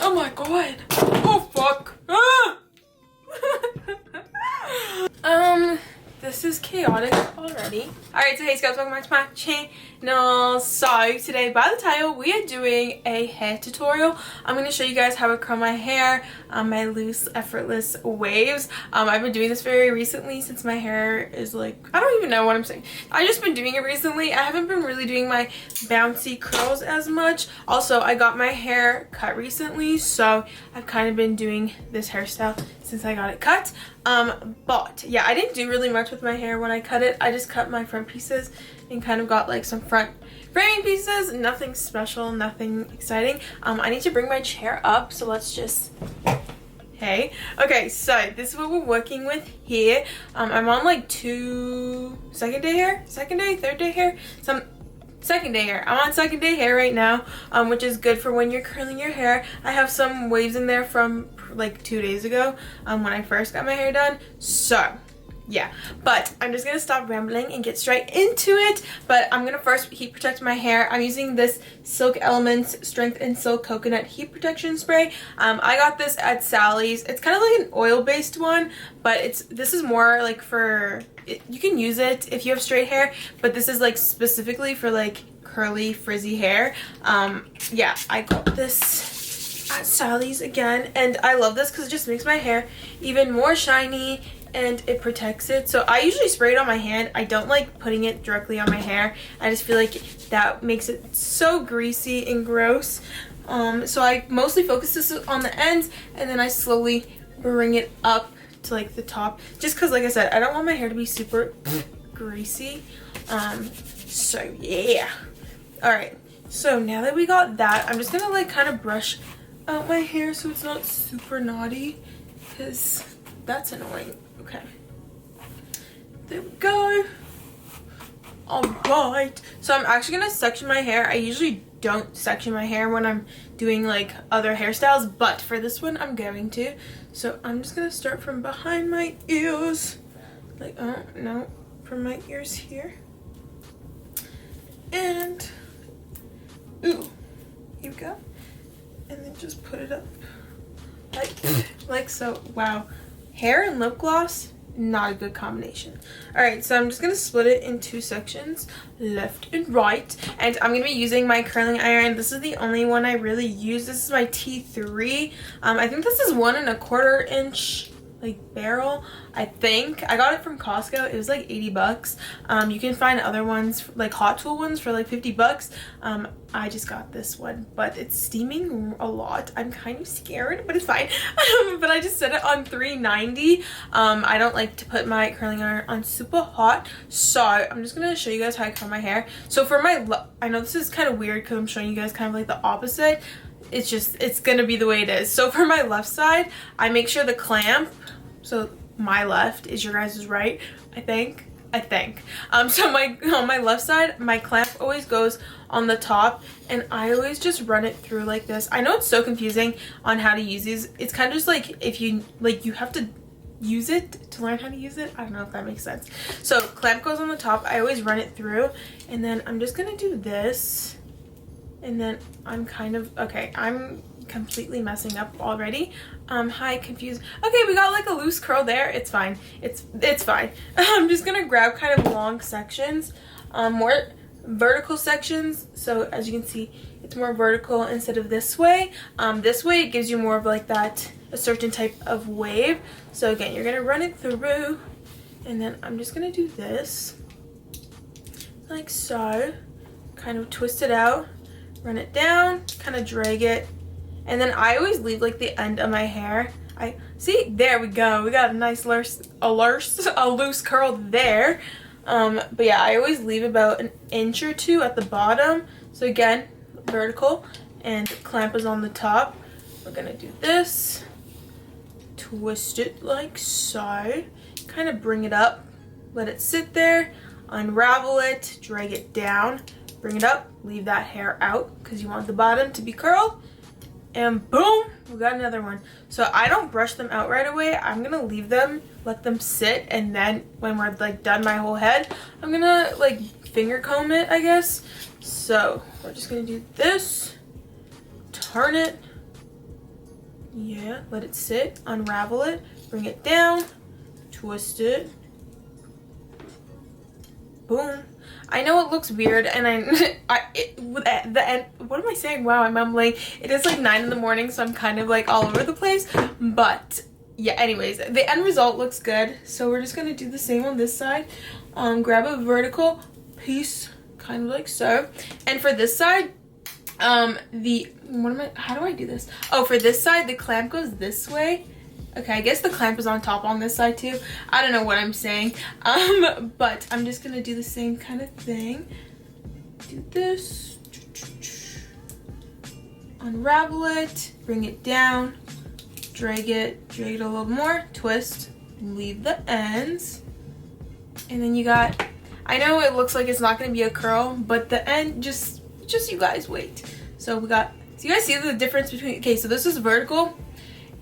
Oh my god. Oh fuck. Ah! This is chaotic already. Alright, so hey guys, welcome back to my channel. So today, by the title, we are doing a hair tutorial. I'm going to show you guys how I curl my hair, my loose, effortless waves. I've been doing this very recently since my hair is like, I don't even know what I'm saying. I've just been doing it recently. I haven't been really doing my bouncy curls as much. Also, I got my hair cut recently, so I've kind of been doing this hairstyle since I got it cut. But yeah, I didn't do really much with my hair when I cut it. I just cut my front pieces and kind of got like some front framing pieces. Nothing special, nothing exciting. I need to bring my chair up, so let's just, hey. Okay, so this is what we're working with here. I'm on like second day hair, third day hair, second day hair. I'm on second day hair right now, which is good for when you're curling your hair. I have some waves in there from like 2 days ago when I first got my hair done. So yeah, but I'm just gonna stop rambling and get straight into it. But I'm gonna first heat protect my hair. I'm using this Silk Elements Strength and Silk Coconut Heat Protection Spray. I got this at Sally's. It's kind of like an oil-based one, but this is more like for, you can use it if you have straight hair, but this is like specifically for like curly, frizzy hair. Yeah, I got this at Sally's again, and I love this because it just makes my hair even more shiny and it protects it. So I usually spray it on my hand. I don't like putting it directly on my hair. I just feel like that makes it so greasy and gross. So I mostly focus this on the ends, and then I slowly bring it up to like the top, just because like I said, I don't want my hair to be super greasy. So yeah. All right, so now that we got that, I'm just gonna like kind of brush out my hair so it's not super knotty, because that's annoying. Okay, there we go. All right, so I'm actually gonna section my hair. I usually don't section my hair when I'm doing like other hairstyles, but for this one I'm going to. So I'm just gonna start from behind my ears, like, oh no, from my ears here, and ooh, here we go, and then just put it up like so. Wow, hair and lip gloss, not a good combination. All right, so I'm just gonna split it in two sections, left and right, and I'm gonna be using my curling iron. This is the only one I really use. This is my T3. I think this is 1 1/4 inch like barrel. I think I got it from Costco. It was like 80 bucks. You can find other ones, like Hot Tool ones, for like 50 bucks. I just got this one, but it's steaming a lot. I'm kind of scared, but it's fine. But I just set it on 390. I don't like to put my curling iron on super hot, so I'm just gonna show you guys how I curl my hair. So for my, I know this is kind of weird because I'm showing you guys kind of like the opposite. It's gonna be the way it is. So for my left side, I make sure the clamp, so my left is your guys' right, I think. So on my left side, my clamp always goes on the top, and I always just run it through like this. I know it's so confusing on how to use these. It's kind of just like, if you like, you have to use it to learn how to use it. I don't know if that makes sense. So clamp goes on the top, I always run it through, and then I'm just gonna do this, and then I'm kind of, okay, I'm completely messing up already. Hi, confused. Okay, we got like a loose curl there. It's fine. It's fine. I'm just gonna grab kind of long sections, more vertical sections. So as you can see, it's more vertical instead of this way. This way it gives you more of like that, a certain type of wave. So again, you're gonna run it through, and then I'm just gonna do this like so, kind of twist it out, run it down, kind of drag it. And then I always leave like the end of my hair. I see, there we go. We got a nice loose curl there. But yeah, I always leave about 1 inch or 2 at the bottom. So again, vertical, and clamp is on the top. We're gonna do this, twist it like so, kind of bring it up, let it sit there, unravel it, drag it down, bring it up, leave that hair out because you want the bottom to be curled. And boom, we got another one. So I don't brush them out right away. I'm gonna leave them, let them sit, and then when we're like done my whole head, I'm gonna like finger comb it, I guess. So we're just gonna do this, turn it, Yeah, let it sit, unravel it, bring it down, twist it. Boom. I know it looks weird, and the end. What am I saying? Wow, I'm mumbling. It is like 9 in the morning, so I'm kind of like all over the place. But yeah, anyways, the end result looks good. So we're just gonna do the same on this side. Grab a vertical piece, kind of like so. And for this side, how do I do this? Oh, for this side, the clamp goes this way. Okay, I guess the clamp is on top on this side too. I don't know what I'm saying. But I'm just gonna do the same kind of thing. Do this. Unravel it, bring it down, drag it a little more, twist, leave the ends. And then you got, I know it looks like it's not gonna be a curl, but the end, just you guys wait. So we got, so you guys see the difference between, okay, so this is vertical,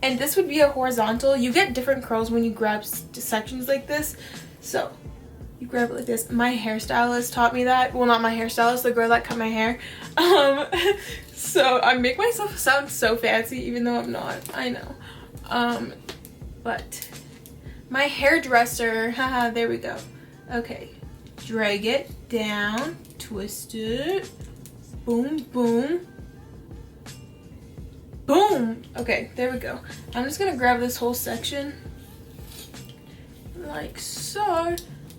and this would be a horizontal. You get different curls when you grab sections like this. So you grab it like this. My hairstylist taught me that. Well, not my hairstylist, the girl that cut my hair. So I make myself sound so fancy, even though I'm not. I know. But my hairdresser, haha, there we go. Okay, drag it down, twist it, boom, boom. Boom! Okay, there we go. I'm just gonna grab this whole section like so.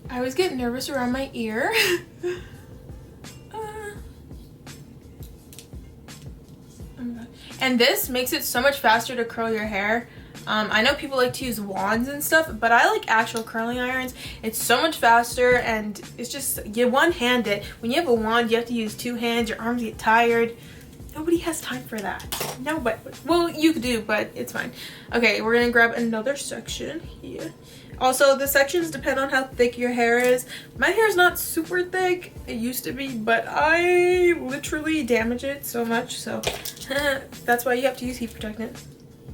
I always get nervous around my ear. And this makes it so much faster to curl your hair. I know people like to use wands and stuff, but I like actual curling irons. It's so much faster, and it's just, you one-hand it. When you have a wand, you have to use 2 hands. Your arms get tired. Nobody has time for that. No, but, well, you do, but it's fine. Okay, we're gonna grab another section here. Also, the sections depend on how thick your hair is. My hair is not super thick. It used to be, but I literally damage it so much, so that's why you have to use heat protectant.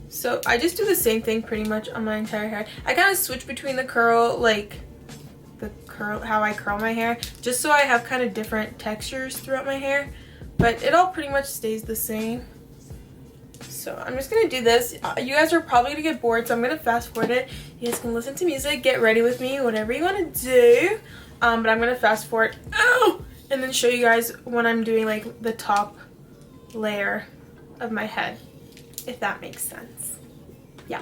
So I just do the same thing pretty much on my entire hair. I kind of switch between the curl, like how I curl my hair, just so I have kind of different textures throughout my hair. But it all pretty much stays the same. So I'm just gonna do this. You guys are probably gonna get bored, so I'm gonna fast forward it. You guys can listen to music, get ready with me, whatever you wanna do. But I'm gonna fast forward, and then show you guys when I'm doing like the top layer of my head, if that makes sense. Yeah.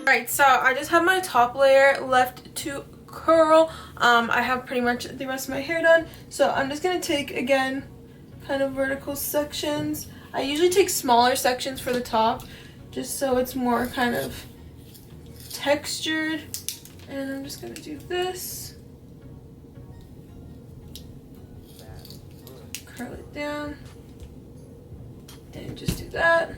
Alright, so I just have my top layer left to curl. I have pretty much the rest of my hair done. So I'm just going to take, again, kind of vertical sections. I usually take smaller sections for the top, just so it's more kind of textured. And I'm just going to do this. Curl it down. And just do that.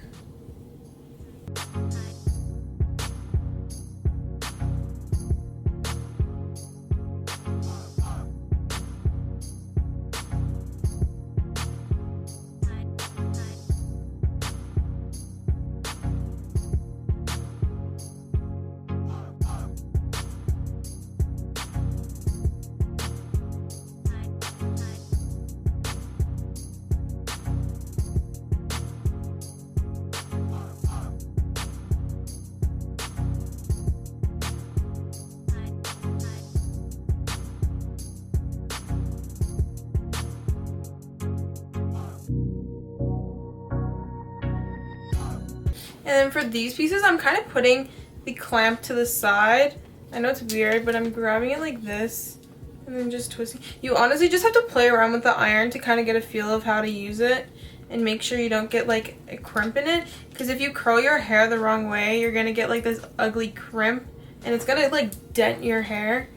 And then for these pieces, I'm kind of putting the clamp to the side. I know it's weird, but I'm grabbing it like this and then just twisting. You honestly just have to play around with the iron to kind of get a feel of how to use it and make sure you don't get like a crimp in it. Because if you curl your hair the wrong way, you're going to get like this ugly crimp and it's going to like dent your hair.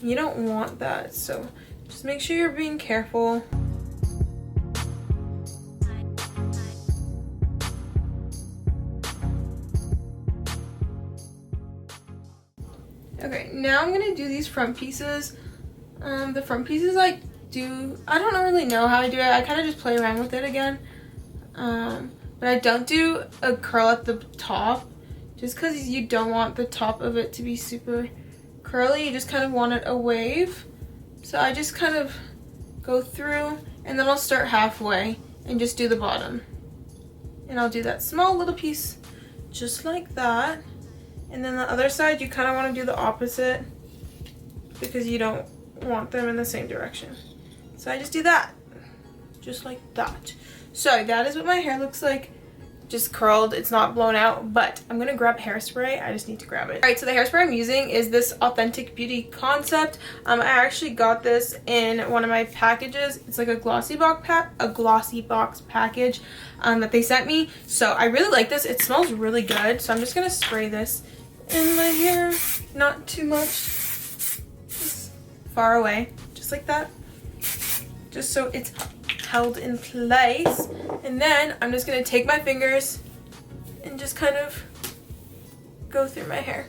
You don't want that. So just make sure you're being careful. Okay, now I'm gonna do these front pieces. The front pieces I don't really know how I do it. I kind of just play around with it again. But I don't do a curl at the top just because you don't want the top of it to be super curly. You just kind of want it a wave. So I just kind of go through and then I'll start halfway and just do the bottom. And I'll do that small little piece just like that. And then the other side, you kind of want to do the opposite because you don't want them in the same direction. So I just do that, just like that. So that is what my hair looks like, just curled. It's not blown out, but I'm going to grab hairspray. I just need to grab it. All right, so the hairspray I'm using is this Authentic Beauty Concept. I actually got this in one of my packages. It's like a glossy box package that they sent me. So I really like this. It smells really good. So I'm just going to spray this in my hair, not too much, just far away, just like that, just so it's held in place. And then I'm just gonna take my fingers and just kind of go through my hair,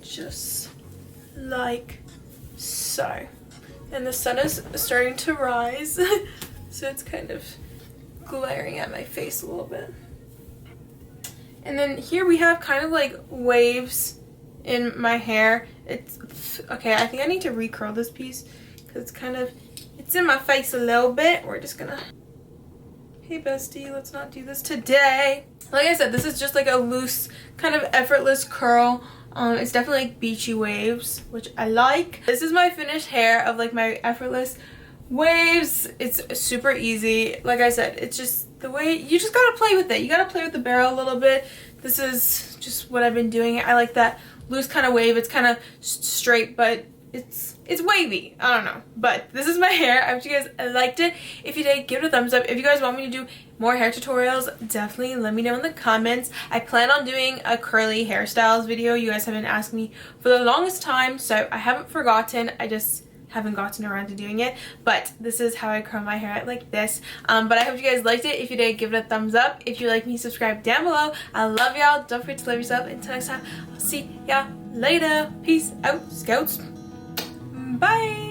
just like so. And the sun is starting to rise so it's kind of glaring at my face a little bit. And then here we have kind of like waves in my hair. It's okay, I think I need to recurl this piece because it's in my face a little bit. We're just gonna, hey bestie, let's not do this today. Like I said, this is just like a loose kind of effortless curl. It's definitely like beachy waves, which I like. This is my finished hair of like my effortless waves. It's super easy. Like I said, it's just the way you just gotta play with it. You gotta play with the barrel a little bit. This is just what I've been doing. I like that loose kind of wave. It's kind of straight, but it's wavy. I don't know, but this is my hair. I hope you guys liked it. If you did, give it a thumbs up. If you guys want me to do more hair tutorials, definitely let me know in the comments. I plan on doing a curly hairstyles video. You guys have been asking me for the longest time, so I haven't forgotten. I just haven't gotten around to doing it, but this is how I curl my hair like this. But I hope you guys liked it. If you did, give it a thumbs up. If you like me, subscribe down below. I love y'all. Don't forget to love yourself. Until next time, I'll see y'all later. Peace out, scouts. Bye.